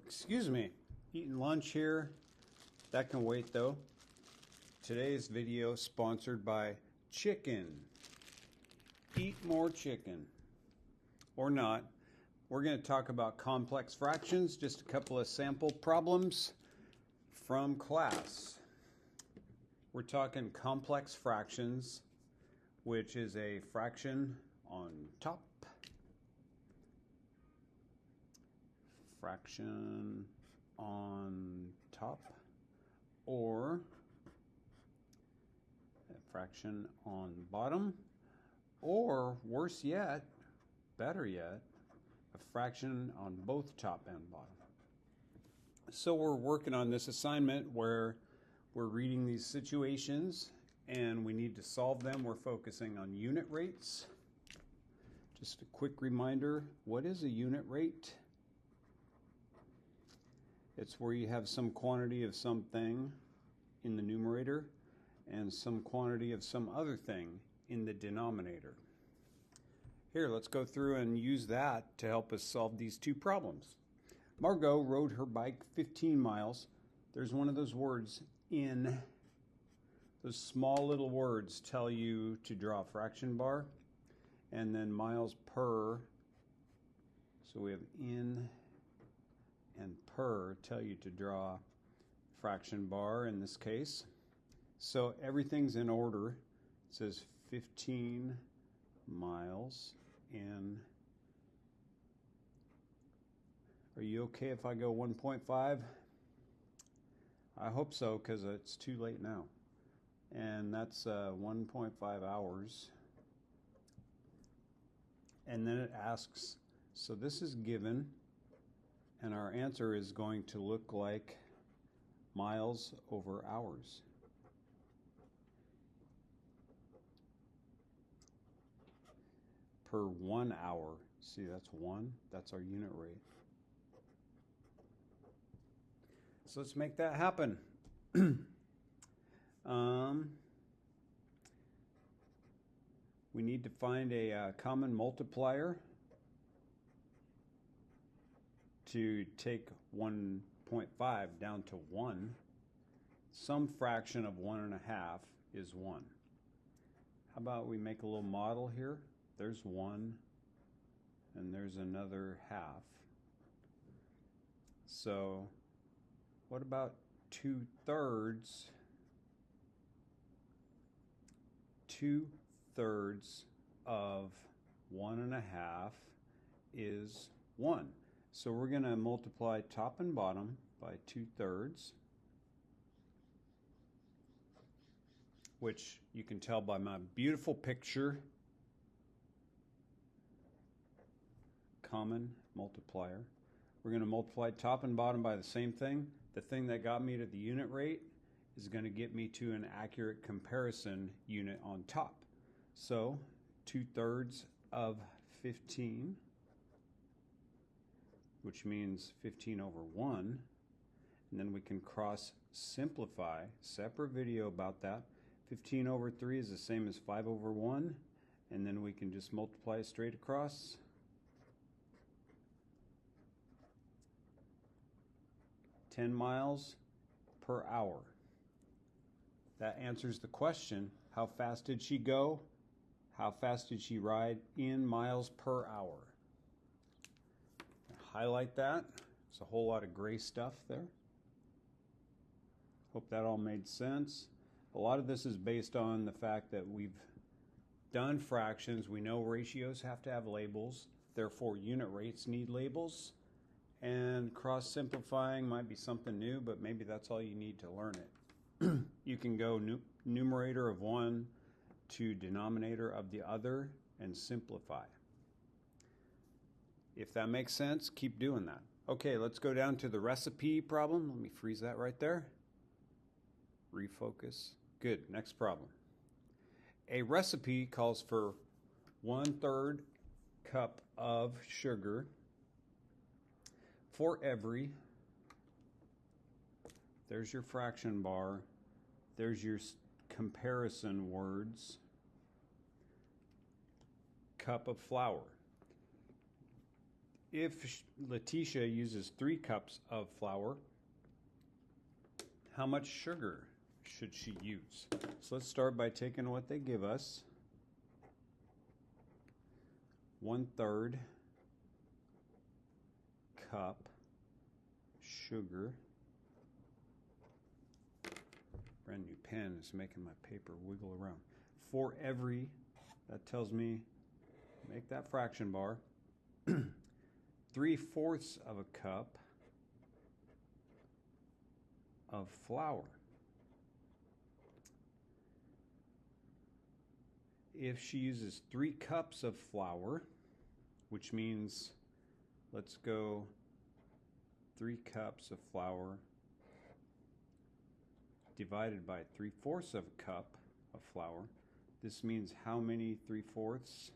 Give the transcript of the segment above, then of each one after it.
Excuse me, eating lunch here. That can wait though. Today's video is sponsored by chicken. Eat more chicken. Or not. We're going to talk about complex fractions, just a couple of sample problems from class. We're talking complex fractions, which is a fraction on top, fraction on top, or a fraction on bottom, or worse yet, better yet, a fraction on both top and bottom. So we're working on this assignment where we're reading these situations and we need to solve them. We're focusing on unit rates. Just a quick reminder, what is a unit rate? It's where you have some quantity of something in the numerator and some quantity of some other thing in the denominator. Here, let's go through and use that to help us solve these two problems. Margot rode her bike 15 miles. There's one of those words in. Those small little words tell you to draw a fraction bar, and then miles per. So we have in and per tell you to draw fraction bar in this case. So everything's in order. It says 15 miles in. Are you okay if I go 1.5? I hope so, because it's too late now. And that's 1.5 hours. And then it asks, so this is given, and our answer is going to look like miles over hours. Per 1 hour. See, that's 1. That's our unit rate. So let's make that happen. We need to find a common multiplier to take 1.5 down to 1. Some fraction of 1.5 is 1. How about we make a little model here? There's 1, and there's another half. So what about 2/3? 2/3 of 1.5 is 1. So we're going to multiply top and bottom by 2/3, which you can tell by my beautiful picture. Common multiplier. We're going to multiply top and bottom by the same thing. The thing that got me to the unit rate is going to get me to an accurate comparison unit on top. So 2/3 of 15, which means 15 over 1. And then we can cross simplify. Separate video about that. 15 over 3 is the same as 5 over 1. And then we can just multiply straight across. 10 miles per hour. That answers the question, how fast did she go? How fast did she ride in miles per hour? Highlight that. There's a whole lot of gray stuff there. Hope that all made sense. A lot of this is based on the fact that we've done fractions. We know ratios have to have labels, therefore unit rates need labels. And cross-simplifying might be something new, but maybe that's all you need to learn it. You can go numerator of one to denominator of the other and simplify. If that makes sense, keep doing that. Okay, let's go down to the recipe problem. Let me freeze that right there. Refocus. Good, next problem. A recipe calls for 1/3 cup of sugar for every, there's your fraction bar, there's your comparison words, cup of flour. If Letitia uses 3 cups of flour, how much sugar should she use? So let's start by taking what they give us. 1/3 cup sugar. Brand new pen is making my paper wiggle around. For every, that tells me, make that fraction bar, 3/4 of a cup of flour. If she uses 3 cups of flour, which means, let's go 3 cups of flour divided by 3/4 of a cup of flour. This means how many 3/4?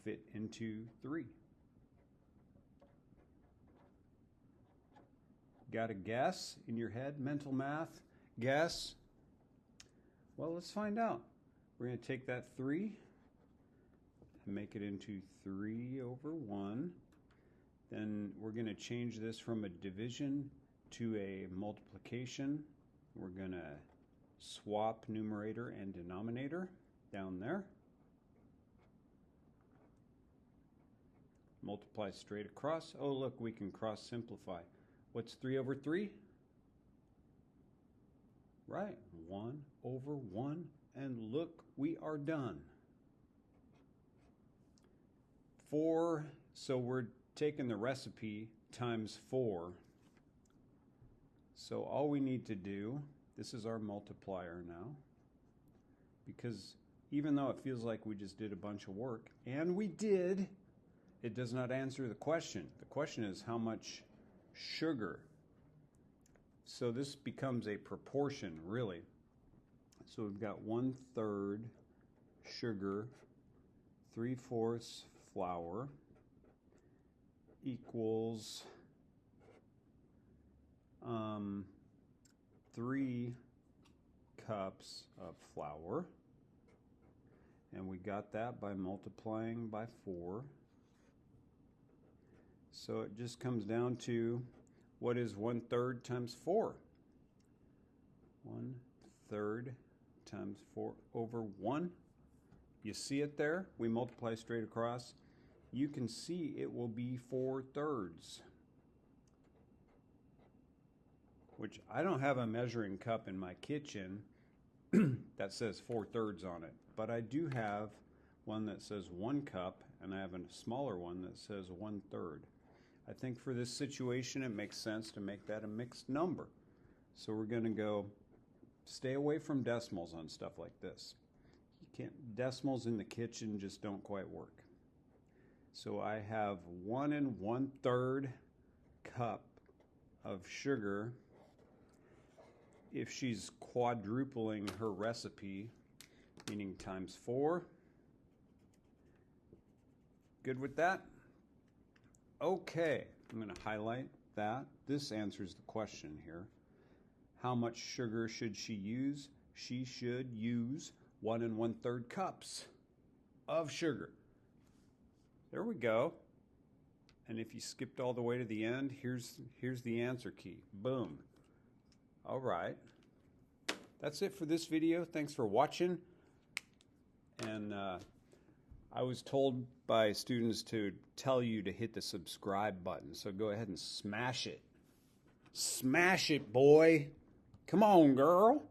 Fit into 3. Got a guess in your head? Mental math? Guess? Well, let's find out. We're going to take that 3 and make it into 3/1. Then we're going to change this from a division to a multiplication. We're going to swap numerator and denominator down there. Multiply straight across. Oh, look, we can cross simplify. What's 3/3? Right, 1/1, and look, we are done. 4, so we're taking the recipe times 4. So all we need to do, this is our multiplier now, because even though it feels like we just did a bunch of work, and we did, it does not answer the question. The question is how much sugar. So this becomes a proportion, really. So we've got 1/3 sugar, 3/4 flour equals 3 cups of flour. And we got that by multiplying by 4. So it just comes down to, what is 1/3 times 4? 1/3 times 4/1. You see it there? We multiply straight across. You can see it will be 4/3. Which I don't have a measuring cup in my kitchen that says 4/3 on it. But I do have one that says 1 cup, and I have a smaller one that says 1/3. I think for this situation it makes sense to make that a mixed number. So we're going to go, stay away from decimals on stuff like this. You can't, decimals in the kitchen just don't quite work. So I have 1 1/3 cup of sugar. If she's quadrupling her recipe, meaning times 4. Good with that? Okay, I'm going to highlight that. This answers the question here. How much sugar should she use? She should use 1 1/3 cups of sugar. There we go. And if you skipped all the way to the end, here's the answer key. Boom. All right. That's it for this video. Thanks for watching. And I was told by students to tell you to hit the subscribe button, so go ahead and smash it. Smash it, boy. Come on, girl.